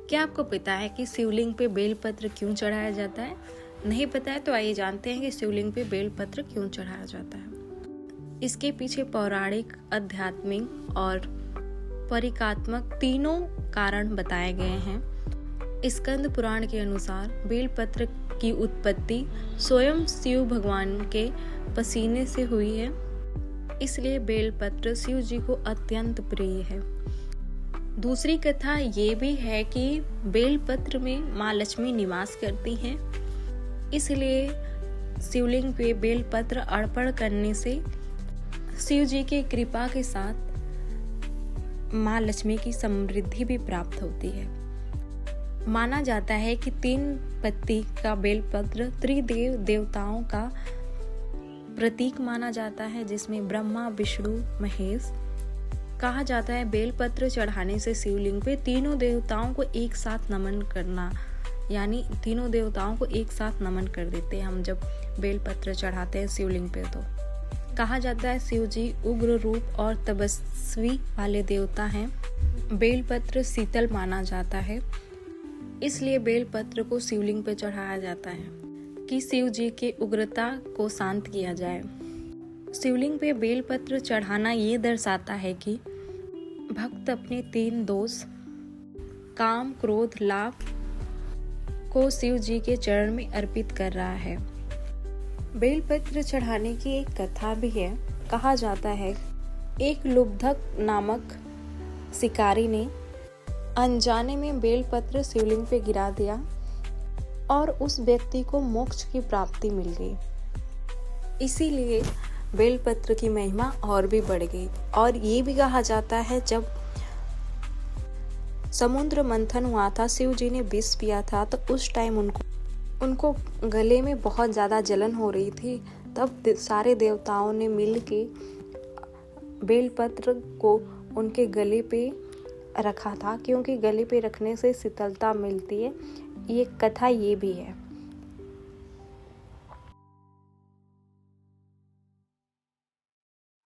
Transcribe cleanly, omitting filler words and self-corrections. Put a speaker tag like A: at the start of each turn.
A: क्या आपको पता है कि शिवलिंग पे बेलपत्र क्यों चढ़ाया जाता है? नहीं पता है तो आइए जानते हैं कि शिवलिंग पे बेलपत्र क्यों चढ़ाया जाता है। इसके पीछे पौराणिक, आध्यात्मिक और परिकात्मक तीनों कारण बताए गए हैं। स्कंद पुराण के अनुसार बेलपत्र की उत्पत्ति स्वयं शिव भगवान के पसीने से हुई है, इसलिए बेलपत्र शिव जी को अत्यंत प्रिय है। दूसरी कथा ये भी है कि बेलपत्र में माँ लक्ष्मी निवास करती हैं, इसलिए शिवलिंग पे बेलपत्र अर्पण करने से शिव जी की कृपा के साथ माँ लक्ष्मी की समृद्धि भी प्राप्त होती है। माना जाता है कि 3 पत्ती का बेलपत्र त्रिदेव देवताओं का प्रतीक माना जाता है, जिसमें ब्रह्मा, विष्णु, महेश। कहा जाता है बेलपत्र चढ़ाने से शिवलिंग पे तीनों देवताओं को एक साथ नमन करना, यानी तीनों देवताओं को एक साथ नमन कर देते हैं हम जब बेलपत्र चढ़ाते हैं शिवलिंग पे। तो कहा जाता है शिव जी उग्र रूप और तपस्वी वाले देवता हैं। बेलपत्र शीतल माना जाता है, इसलिए बेलपत्र को शिवलिंग पे चढ़ाया जाता है कि शिव जी की उग्रता को शांत किया जाए। शिवलिंग पे बेलपत्र चढ़ाना ये दर्शाता है कि भक्त अपने 3 दोष काम, क्रोध, लाभ को शिव जी के चरण में अर्पित कर रहा है। बेलपत्र चढ़ाने की एक कथा भी है। कहा जाता है एक लुब्धक नामक शिकारी ने अनजाने में बेलपत्र शिवलिंग पे गिरा दिया और उस व्यक्ति को मोक्ष की प्राप्ति मिल गई। इसीलिए बेलपत्र की महिमा और भी बढ़ गई। और ये भी कहा जाता है जब समुद्र मंथन हुआ था, शिव जी ने विष पिया था, तो उस टाइम उनको गले में बहुत ज़्यादा जलन हो रही थी। तब सारे देवताओं ने मिल के बेलपत्र को उनके गले पे रखा था, क्योंकि गले पे रखने से शीतलता मिलती है। ये कथा ये भी है।